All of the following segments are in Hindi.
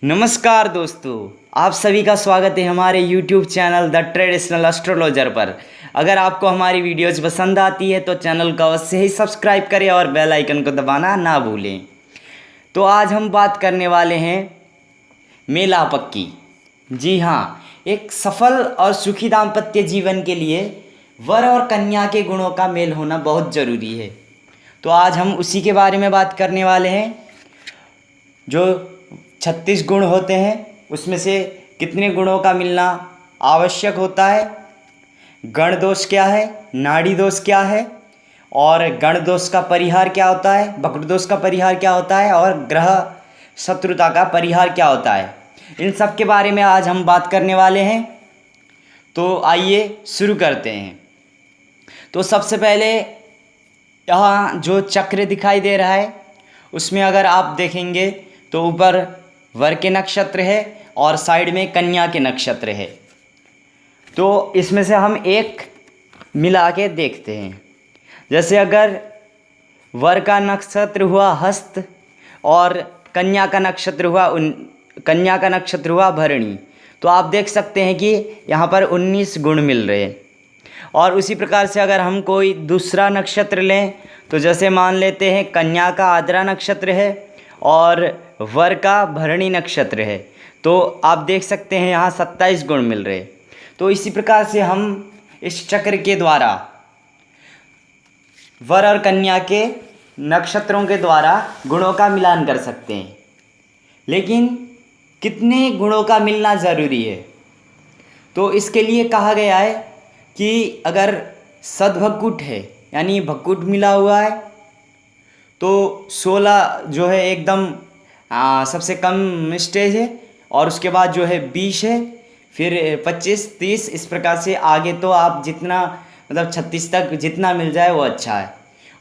नमस्कार दोस्तों, आप सभी का स्वागत है हमारे YouTube channel the traditional astrologer पर। अगर आपको हमारी वीडियोज़ पसंद आती है तो चैनल को अवश्य ही सब्सक्राइब करें और बेल आइकन को दबाना ना भूलें। तो आज हम बात करने वाले हैं मेला पक्की। जी हाँ, एक सफल और सुखी दाम्पत्य जीवन के लिए वर और कन्या के गुणों का मेल होना बहुत ज़रूरी है। तो आज हम उसी के बारे में बात करने वाले हैं। जो 36 गुण होते हैं उसमें से कितने गुणों का मिलना आवश्यक होता है, गण दोष क्या है, नाड़ी दोष क्या है, और गण दोष का परिहार क्या होता है, वक्र दोष का परिहार क्या होता है, और ग्रह शत्रुता का परिहार क्या होता है, इन सब के बारे में आज हम बात करने वाले हैं। तो आइए शुरू करते हैं। तो सबसे पहले यहाँ जो चक्र दिखाई दे रहा है उसमें अगर आप देखेंगे तो ऊपर वर के नक्षत्र है और साइड में कन्या के नक्षत्र है। तो इसमें से हम एक मिला के देखते हैं। जैसे अगर वर का नक्षत्र हुआ हस्त और कन्या का नक्षत्र हुआ भरणी, तो आप देख सकते हैं कि यहाँ पर 19 गुण मिल रहे हैं। और उसी प्रकार से अगर हम कोई दूसरा नक्षत्र लें तो जैसे मान लेते हैं कन्या का आद्रा नक्षत्र है और वर का भरणी नक्षत्र है, तो आप देख सकते हैं यहाँ 27 गुण मिल रहे। तो इसी प्रकार से हम इस चक्र के द्वारा वर और कन्या के नक्षत्रों के द्वारा गुणों का मिलान कर सकते हैं। लेकिन कितने गुणों का मिलना ज़रूरी है? तो इसके लिए कहा गया है कि अगर सद्भकुट है यानी भकुट मिला हुआ है तो 16 जो है एकदम सबसे कम स्टेज है, और उसके बाद जो है 20 है, फिर 25, 30, इस प्रकार से आगे तो आप जितना मतलब 36 तक जितना मिल जाए वो अच्छा है।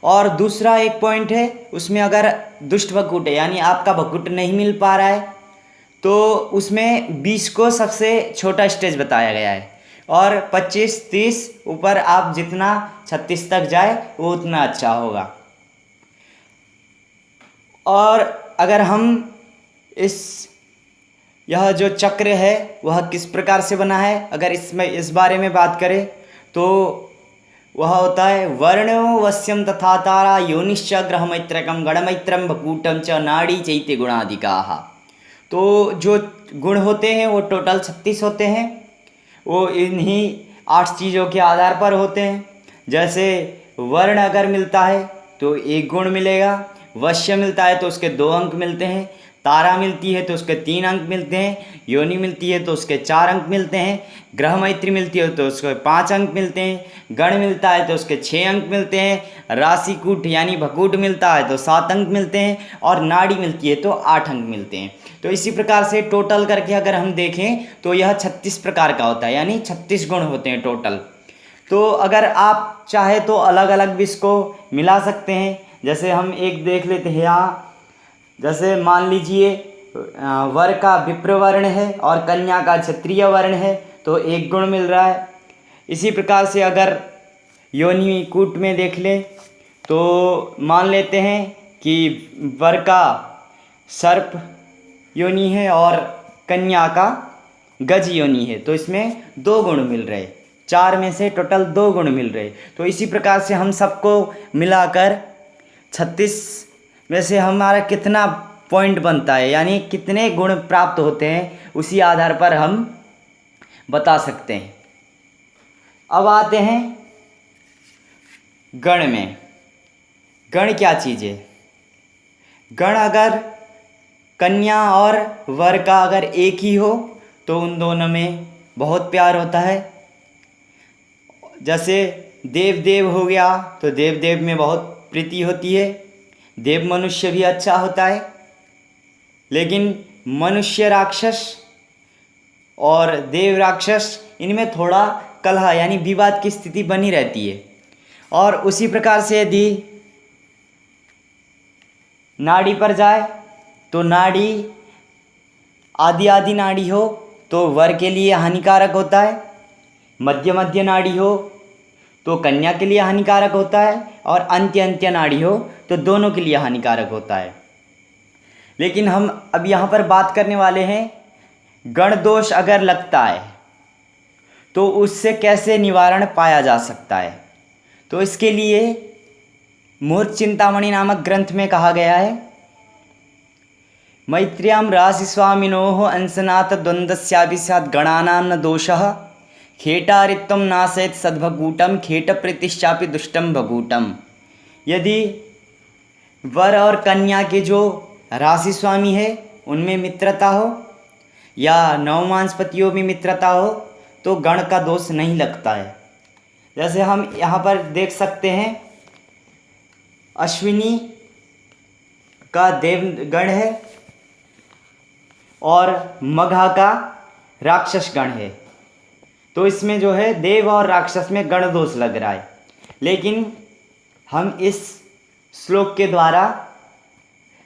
और दूसरा एक पॉइंट है, उसमें अगर दुष्ट भकुट है यानी आपका भकुट नहीं मिल पा रहा है तो उसमें 20 को सबसे छोटा स्टेज बताया गया है, और 25, 30 ऊपर आप जितना 36 तक जाए वो उतना अच्छा होगा। और अगर हम यह जो चक्र है वह किस प्रकार से बना है, अगर इस बारे में बात करें तो वह होता है वर्णो वश्यम तथा तारा योनिश्च ग्रहमैत्रकम गणमैत्रम भकूटम च नाड़ी चैत्य गुणादिकाः। तो जो गुण होते हैं वो टोटल 36 होते हैं। वो इन्हीं 8 चीज़ों के आधार पर होते हैं। जैसे वर्ण अगर मिलता है तो 1 गुण मिलेगा, वश्य मिलता है तो उसके 2 अंक मिलते हैं, तारा मिलती है तो उसके 3 अंक मिलते हैं, योनि मिलती है तो उसके 4 अंक मिलते हैं, ग्रह मैत्री मिलती है तो उसके 5 अंक मिलते हैं, गण मिलता है तो उसके 6 अंक मिलते हैं, राशिकूट यानी भकूट मिलता है तो 7 अंक मिलते हैं, और नाड़ी मिलती है तो 8 अंक मिलते हैं। तो इसी प्रकार से टोटल करके अगर हम देखें तो यह 36 प्रकार का होता है, यानी 36 गुण होते हैं टोटल। तो अगर आप चाहे तो अलग अलग भी इसको मिला सकते हैं। जैसे हम एक देख लेते हैं यहाँ, जैसे मान लीजिए वर का विप्र वर्ण है और कन्या का क्षत्रिय वर्ण है तो 1 गुण मिल रहा है। इसी प्रकार से अगर योनि कूट में देख लें तो मान लेते हैं कि वर का सर्प योनि है और कन्या का गज योनि है, तो इसमें 2 गुण मिल रहे, 4 में से टोटल 2 गुण मिल रहे। तो इसी प्रकार से हम सबको मिलाकर 36 में से हमारा कितना पॉइंट बनता है यानी कितने गुण प्राप्त होते हैं, उसी आधार पर हम बता सकते हैं। अब आते हैं गण में। गण क्या चीज़ है? गण अगर कन्या और वर का अगर एक ही हो तो उन दोनों में बहुत प्यार होता है। जैसे देव देव हो गया तो देव देव में बहुत प्रीति होती है, देव मनुष्य भी अच्छा होता है। लेकिन मनुष्य राक्षस और देव राक्षस इनमें थोड़ा कलह यानी विवाद की स्थिति बनी रहती है। और उसी प्रकार से यदि नाड़ी पर जाए तो नाड़ी आदि नाड़ी हो तो वर के लिए हानिकारक होता है, मध्य नाड़ी हो तो कन्या के लिए हानिकारक होता है, और अंत्य नाड़ी हो तो दोनों के लिए हानिकारक होता है। लेकिन हम अब यहाँ पर बात करने वाले हैं गण दोष अगर लगता है तो उससे कैसे निवारण पाया जा सकता है। तो इसके लिए मुहूर्त चिंतामणि नामक ग्रंथ में कहा गया है, मैत्र्यां राशि स्वामिनोः अंशनाथ द्वंद्वस्यापि स्यात् गणानां न दोषः खेटारित्वं नाशयेत् सद्भगूटम खेट प्रीतिश्चापि दुष्टम भगूटम। यदि वर और कन्या के जो राशि स्वामी है उनमें मित्रता हो या नवमांसपतियों में मित्रता हो तो गण का दोष नहीं लगता है। जैसे हम यहाँ पर देख सकते हैं, अश्विनी का देवगण है और मघा का राक्षस गण है, तो इसमें जो है देव और राक्षस में गण दोष लग रहा है। लेकिन हम इस श्लोक के द्वारा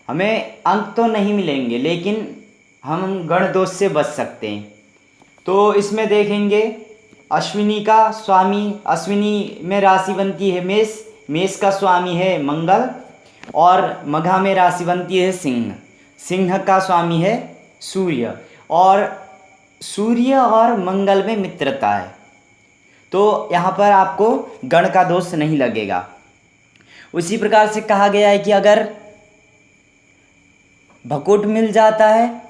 हमें अंक तो नहीं मिलेंगे, लेकिन हम गण दोष से बच सकते हैं। तो इसमें देखेंगे अश्विनी का स्वामी, अश्विनी में राशि बनती है मेष, मेष का स्वामी है मंगल, और मघा में राशि बनती है सिंह, सिंह का स्वामी है सूर्य, और सूर्य और मंगल में मित्रता है, तो यहाँ पर आपको गण का दोष नहीं लगेगा। उसी प्रकार से कहा गया है कि अगर भकुट मिल जाता है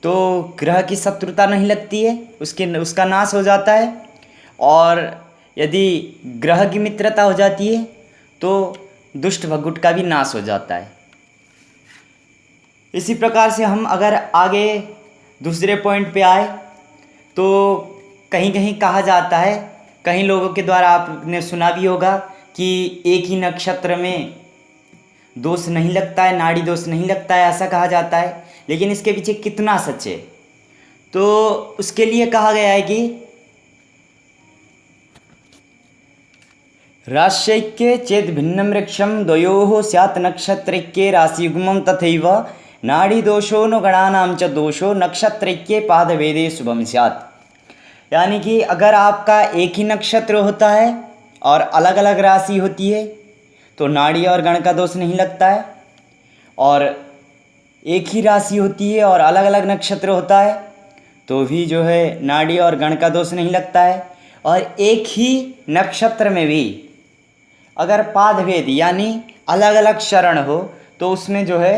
तो ग्रह की शत्रुता नहीं लगती है, उसका नाश हो जाता है, और यदि ग्रह की मित्रता हो जाती है तो दुष्ट भकुट का भी नाश हो जाता है। इसी प्रकार से हम अगर आगे दूसरे पॉइंट पे आए तो कहीं कहीं कहा जाता है, कहीं लोगों के द्वारा आपने सुना भी होगा कि एक ही नक्षत्र में दोष नहीं लगता है, नाड़ी दोष नहीं लगता है, ऐसा कहा जाता है। लेकिन इसके पीछे कितना सच है, तो उसके लिए कहा गया है कि राश्यैक्ये चेत् भिन्नं वृक्षं द्वयोः स्यात् नक्षत्रैक्ये राशियुग्मं तथैव नाड़ीदोषो न गणानां च दोषो नक्षत्रैक्ये पादभेदे शुभम स्यात्। यानी कि अगर आपका एक ही नक्षत्र होता है और अलग अलग राशि होती है तो नाड़ी और गण का दोष नहीं लगता है, और एक ही राशि होती है और अलग अलग नक्षत्र होता है तो भी जो है नाड़ी और गण का दोष नहीं लगता है। और एक ही नक्षत्र में भी अगर पादभेद यानी अलग अलग शरण हो तो उसमें जो है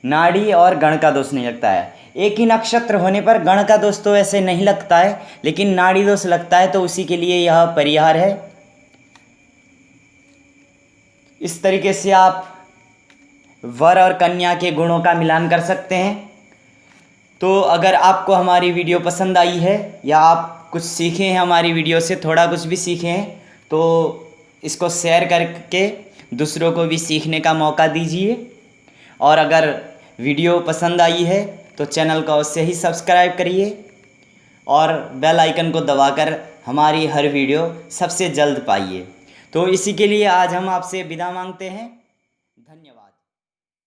नाड़ी और गण का दोष नहीं लगता है। एक ही नक्षत्र होने पर गण का दोष तो ऐसे नहीं लगता है, लेकिन नाड़ी दोष लगता है, तो उसी के लिए यह परिहार है। इस तरीके से आप वर और कन्या के गुणों का मिलान कर सकते हैं। तो अगर आपको हमारी वीडियो पसंद आई है या आप कुछ सीखे हैं हमारी वीडियो से, थोड़ा कुछ भी सीखे हैं, तो इसको शेयर करके दूसरों को भी सीखने का मौका दीजिए। और अगर वीडियो पसंद आई है तो चैनल को अवश्य ही सब्सक्राइब करिए और बेल आइकन को दबाकर हमारी हर वीडियो सबसे जल्द पाइए। तो इसी के लिए आज हम आपसे विदा मांगते हैं। धन्यवाद।